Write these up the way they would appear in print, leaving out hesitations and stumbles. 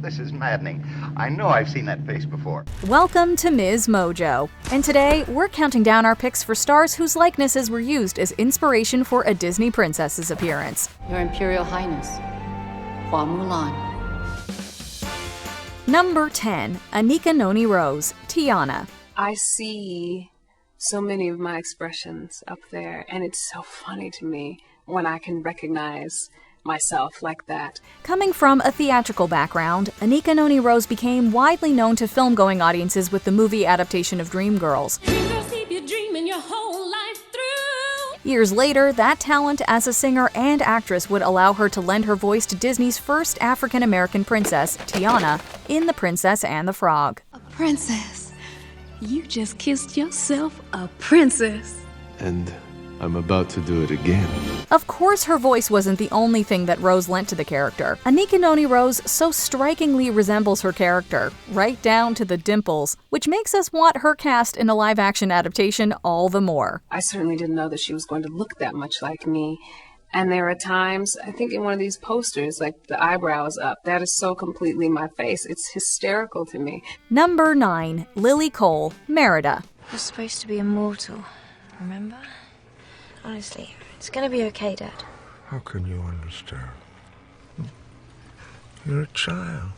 This is maddening. I know I've seen that face before. Welcome to MsMojo. And today, we're counting down our picks for stars whose likenesses were used as inspiration for a Disney princess's appearance. Your Imperial Highness, Hua Mulan. Number 10. Anika Noni Rose, Tiana. I see so many of my expressions up there, and it's so funny to me when I can recognize myself like that. Coming from a theatrical background, Anika Noni Rose became widely known to film-going audiences with the movie adaptation of Dreamgirls. Years later, that talent as a singer and actress would allow her to lend her voice to Disney's first African-American princess, Tiana, in The Princess and the Frog. A princess. You just kissed yourself a princess. And I'm about to do it again. Of course, her voice wasn't the only thing that Rose lent to the character. Anika Noni Rose so strikingly resembles her character, right down to the dimples, which makes us want her cast in a live-action adaptation all the more. I certainly didn't know that she was going to look that much like me. And there are times, I think in one of these posters, like the eyebrows up, that is so completely my face. It's hysterical to me. Number 9. Lily Cole, Merida. You're supposed to be immortal, remember? Honestly, it's gonna be okay, Dad. How can you understand? You're a child.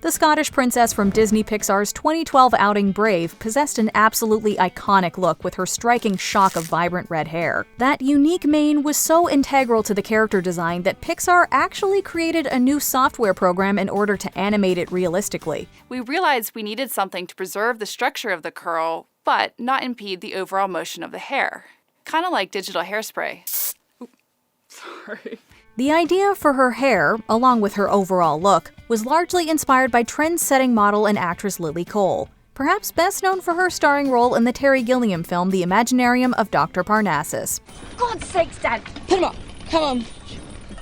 The Scottish princess from Disney Pixar's 2012 outing Brave possessed an absolutely iconic look with her striking shock of vibrant red hair. That unique mane was so integral to the character design that Pixar actually created a new software program in order to animate it realistically. We realized we needed something to preserve the structure of the curl, but not impede the overall motion of the hair. Kind of like digital hairspray. Oops, sorry. The idea for her hair, along with her overall look, was largely inspired by trend-setting model and actress Lily Cole, perhaps best known for her starring role in the Terry Gilliam film The Imaginarium of Dr. Parnassus. God's sakes, Dad! Put him up! Come on!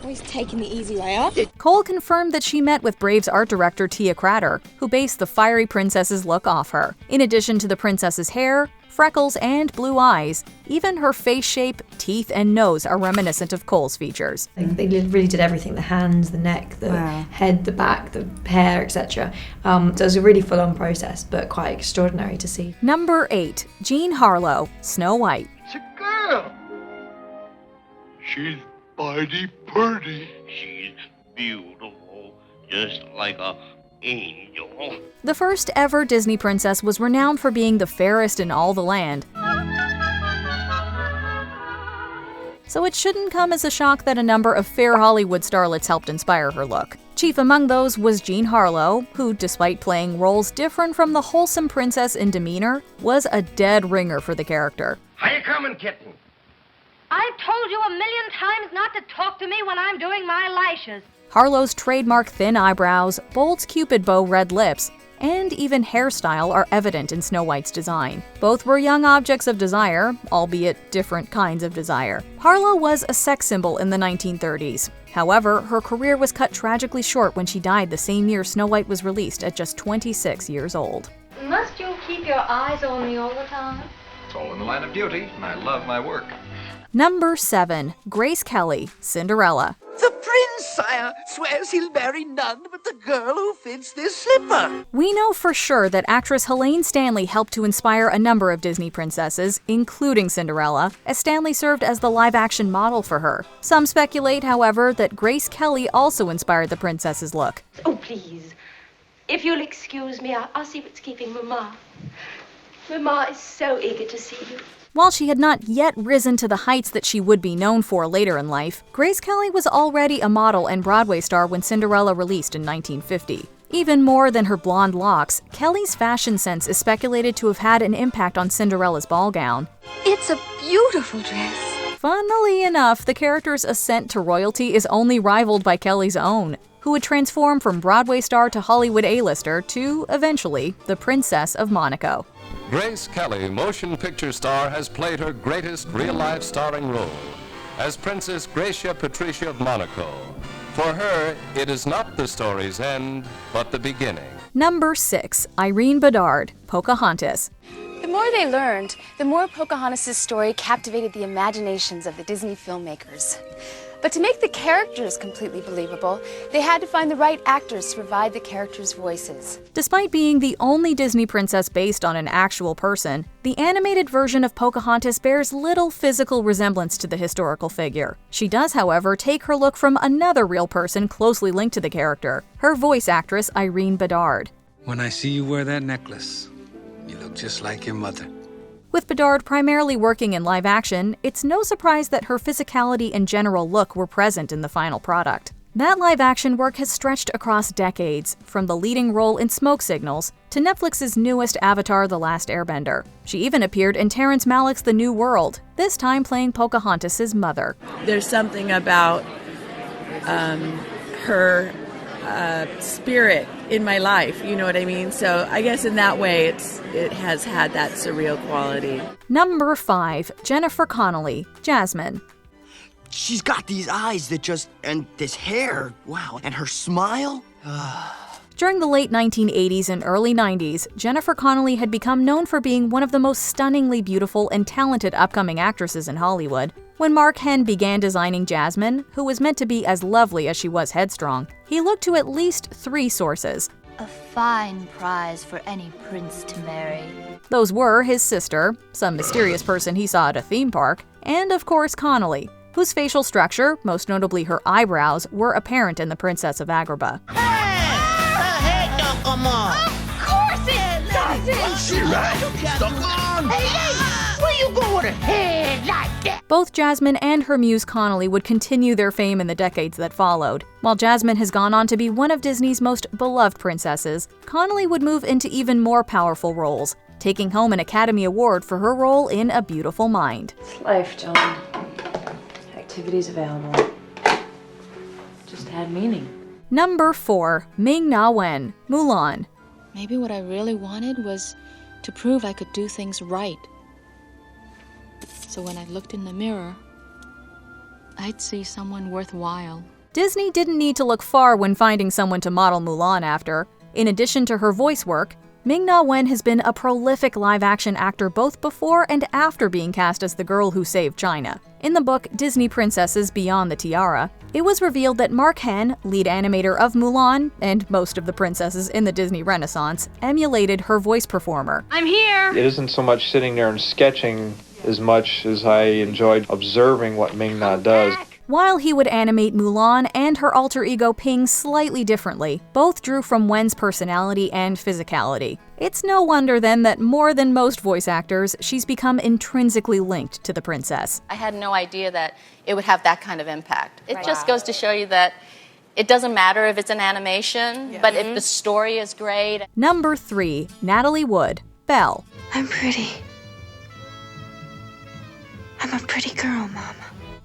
Always taking the easy way up. Cole confirmed that she met with Brave's art director Tia Crater, who based the fiery princess's look off her. In addition to the princess's hair, freckles, and blue eyes, even her face shape, teeth, and nose are reminiscent of Cole's features. They really did everything: the hands, the neck, the head, the back, the hair, etc. So it was a really full-on process, but quite extraordinary to see. Number 8. Jean Harlo, Snow White. It's a girl. She's mighty pretty. She's beautiful, just like a angel. The first ever Disney princess was renowned for being the fairest in all the land. So it shouldn't come as a shock that a number of fair Hollywood starlets helped inspire her look. Chief among those was Jean Harlo, who, despite playing roles different from the wholesome princess in demeanor, was a dead ringer for the character. How you coming, kitten? I've told you a million times not to talk to me when I'm doing my lashes. Harlo's trademark thin eyebrows, bold Cupid bow red lips, and even hairstyle are evident in Snow White's design. Both were young objects of desire, albeit different kinds of desire. Harlo was a sex symbol in the 1930s. However, her career was cut tragically short when she died the same year Snow White was released at just 26 years old. Must you keep your eyes on me all the time? It's all in the line of duty, and I love my work. Number 7. Grace Kelly, Cinderella. The prince, sire, swears he'll marry none but the girl who fits this slipper. We know for sure that actress Helene Stanley helped to inspire a number of Disney princesses, including Cinderella, as Stanley served as the live-action model for her. Some speculate, however, that Grace Kelly also inspired the princess's look. Oh, please. If you'll excuse me, I'll see what's keeping Mama. Mama is so eager to see you. While she had not yet risen to the heights that she would be known for later in life, Grace Kelly was already a model and Broadway star when Cinderella released in 1950. Even more than her blonde locks, Kelly's fashion sense is speculated to have had an impact on Cinderella's ball gown. It's a beautiful dress. Funnily enough, the character's ascent to royalty is only rivaled by Kelly's own, who would transform from Broadway star to Hollywood A-lister to, eventually, the Princess of Monaco. Grace Kelly, motion picture star, has played her greatest real-life starring role as Princess Gracia Patricia of Monaco. For her, it is not the story's end, but the beginning. Number 6. Irene Bard, Pocahontas. The more they learned, the more Pocahontas' story captivated the imaginations of the Disney filmmakers. But to make the characters completely believable, they had to find the right actors to provide the characters' voices. Despite being the only Disney princess based on an actual person, the animated version of Pocahontas bears little physical resemblance to the historical figure. She does, however, take her look from another real person closely linked to the character, her voice actress Irene Bard. When I see you wear that necklace, you look just like your mother. With Bard primarily working in live action, it's no surprise that her physicality and general look were present in the final product. That live action work has stretched across decades, from the leading role in Smoke Signals to Netflix's newest Avatar: The Last Airbender. She even appeared in Terrence Malick's The New World, this time playing Pocahontas' mother. There's something about her spirit in my life, you know what I mean? So I guess in that way it has had that surreal quality. Number 5. Jennifer Connelly, Jasmine. She's got these eyes that just, and this hair, wow, and her smile. During the late 1980s and early 90s, Jennifer Connelly had become known for being one of the most stunningly beautiful and talented upcoming actresses in Hollywood. When Mark Henn began designing Jasmine, who was meant to be as lovely as she was headstrong, he looked to at least 3 sources. A fine prize for any prince to marry. Those were his sister, some mysterious person he saw at a theme park, and of course Connelly, whose facial structure, most notably her eyebrows, were apparent in The Princess of Agrabah. Hey, don't come on. Of course it doesn't! She right. Stuck on. Hey, where you go with a head like that? Both Jasmine and her muse Connelly would continue their fame in the decades that followed. While Jasmine has gone on to be one of Disney's most beloved princesses, Connelly would move into even more powerful roles, taking home an Academy Award for her role in A Beautiful Mind. It's life, John. Activities available. Just had meaning. Number 4. Ming Nan, Mulan. Maybe what I really wanted was to prove I could do things right. So when I looked in the mirror, I'd see someone worthwhile. Disney didn't need to look far when finding someone to model Mulan after. In addition to her voice work, Ming Nan has been a prolific live-action actor both before and after being cast as the girl who saved China. In the book Disney Princesses Beyond the Tiara, it was revealed that Mark Henn, lead animator of Mulan and most of the princesses in the Disney Renaissance, emulated her voice performer. I'm here! It isn't so much sitting there and sketching as much as I enjoyed observing what Ming Nan does. While he would animate Mulan and her alter ego Ping slightly differently, both drew from Wen's personality and physicality. It's no wonder then that more than most voice actors, she's become intrinsically linked to the princess. I had no idea that it would have that kind of impact. It just goes to show you that it doesn't matter if it's an animation, but if the story is great. Number 3. Natalie Wood, Belle. I'm pretty. I'm a pretty girl, Mama.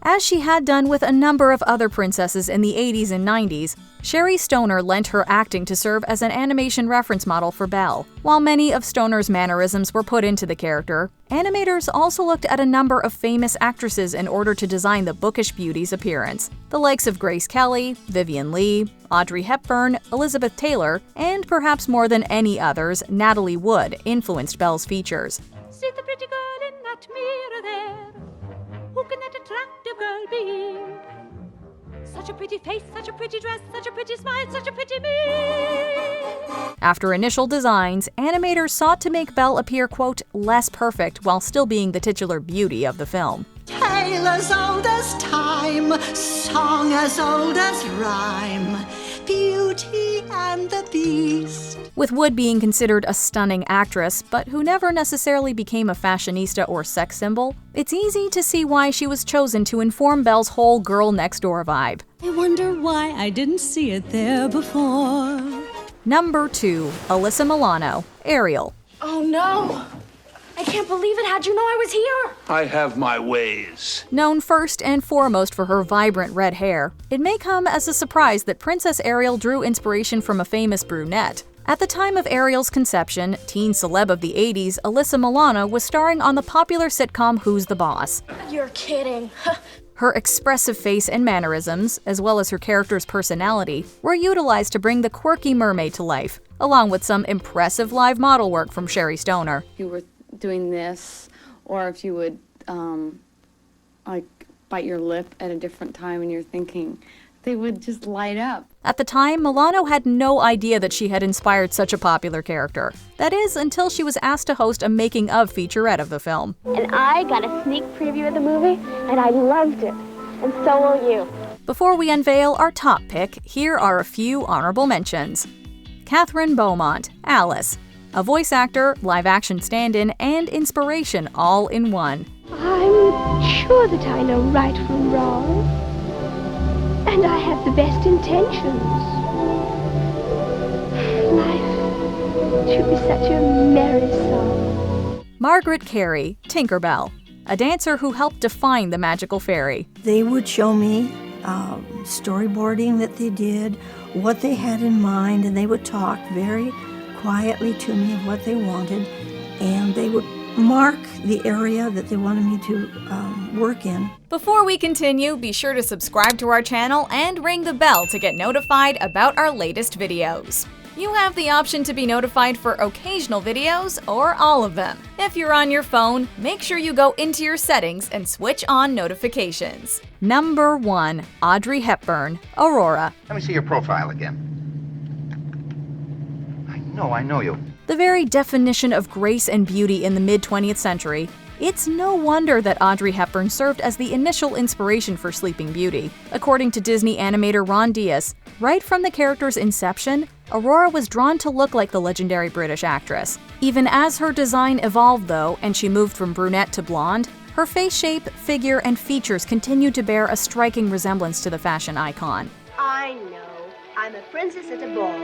As she had done with a number of other princesses in the 80s and 90s, Sherry Stoner lent her acting to serve as an animation reference model for Belle. While many of Stoner's mannerisms were put into the character, animators also looked at a number of famous actresses in order to design the bookish beauty's appearance. The likes of Grace Kelly, Vivien Leigh, Audrey Hepburn, Elizabeth Taylor, and perhaps more than any others, Nathalie Wood influenced Belle's features. See the pretty girl in that mirror there. Who can that attractive girl be? Such a pretty face, such a pretty dress, such a pretty smile, such a pretty me. After initial designs, animators sought to make Belle appear, quote, less perfect while still being the titular beauty of the film. Tale as old as time, song as old as rhyme, Beauty and the Beast. With Wood being considered a stunning actress, but who never necessarily became a fashionista or sex symbol, it's easy to see why she was chosen to inform Belle's whole girl next door vibe. I wonder why I didn't see it there before. Number 2. Alyssa Milano, Ariel. Oh no! I can't believe it. How'd you know I was here? I have my ways. Known first and foremost for her vibrant red hair, it may come as a surprise that Princess Ariel drew inspiration from a famous brunette. At the time of Ariel's conception, teen celeb of the 80s, Alyssa Milano was starring on the popular sitcom Who's the Boss? You're kidding. Her expressive face and mannerisms, as well as her character's personality, were utilized to bring the quirky mermaid to life, along with some impressive live model work from Sherry Stoner. You were doing this, or if you would like bite your lip at a different time and you're thinking, they would just light up. At the time, Milano had no idea that she had inspired such a popular character. That is, until she was asked to host a making-of featurette of the film. And I got a sneak preview of the movie, and I loved it. And so will you. Before we unveil our top pick, here are a few honorable mentions. Catherine Beaumont, Alice. A voice actor, live-action stand-in, and inspiration all in one. I'm sure that I know right from wrong. And I have the best intentions. Life should be such a merry song. Margaret Carey, Tinkerbell. A dancer who helped define the magical fairy. They would show me storyboarding that they did, what they had in mind, and they would talk very quietly to me of what they wanted, and they would mark the area that they wanted me to work in. Before we continue, be sure to subscribe to our channel and ring the bell to get notified about our latest videos. You have the option to be notified for occasional videos or all of them. If you're on your phone, make sure you go into your settings and switch on notifications. Number 1. Audrey Hepburn, Aurora. Let me see your profile again. I know you. The very definition of grace and beauty in the mid-20th century, it's no wonder that Audrey Hepburn served as the initial inspiration for Sleeping Beauty. According to Disney animator Ron Diaz, right from the character's inception, Aurora was drawn to look like the legendary British actress. Even as her design evolved, though, and she moved from brunette to blonde, her face shape, figure, and features continued to bear a striking resemblance to the fashion icon. I know. I'm a princess at a ball,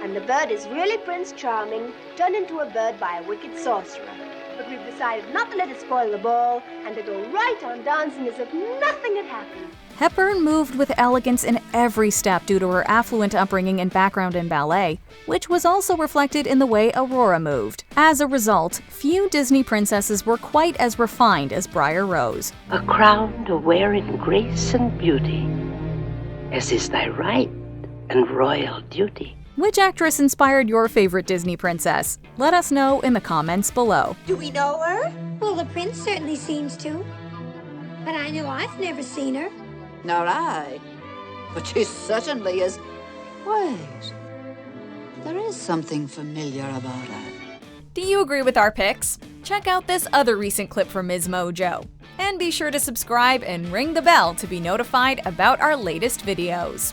and the bird is really Prince Charming, turned into a bird by a wicked sorcerer. But we've decided not to let it spoil the ball, and to go right on dancing as if nothing had happened. Hepburn moved with elegance in every step due to her affluent upbringing and background in ballet, which was also reflected in the way Aurora moved. As a result, few Disney princesses were quite as refined as Briar Rose. A crown to wear in grace and beauty, as is thy right and royal duty. Which actress inspired your favorite Disney princess? Let us know in the comments below. Do we know her? Well, the prince certainly seems to. But I know I've never seen her. Nor I. But she certainly is. Wait. There is something familiar about her. Do you agree with our picks? Check out this other recent clip from MsMojo. And be sure to subscribe and ring the bell to be notified about our latest videos.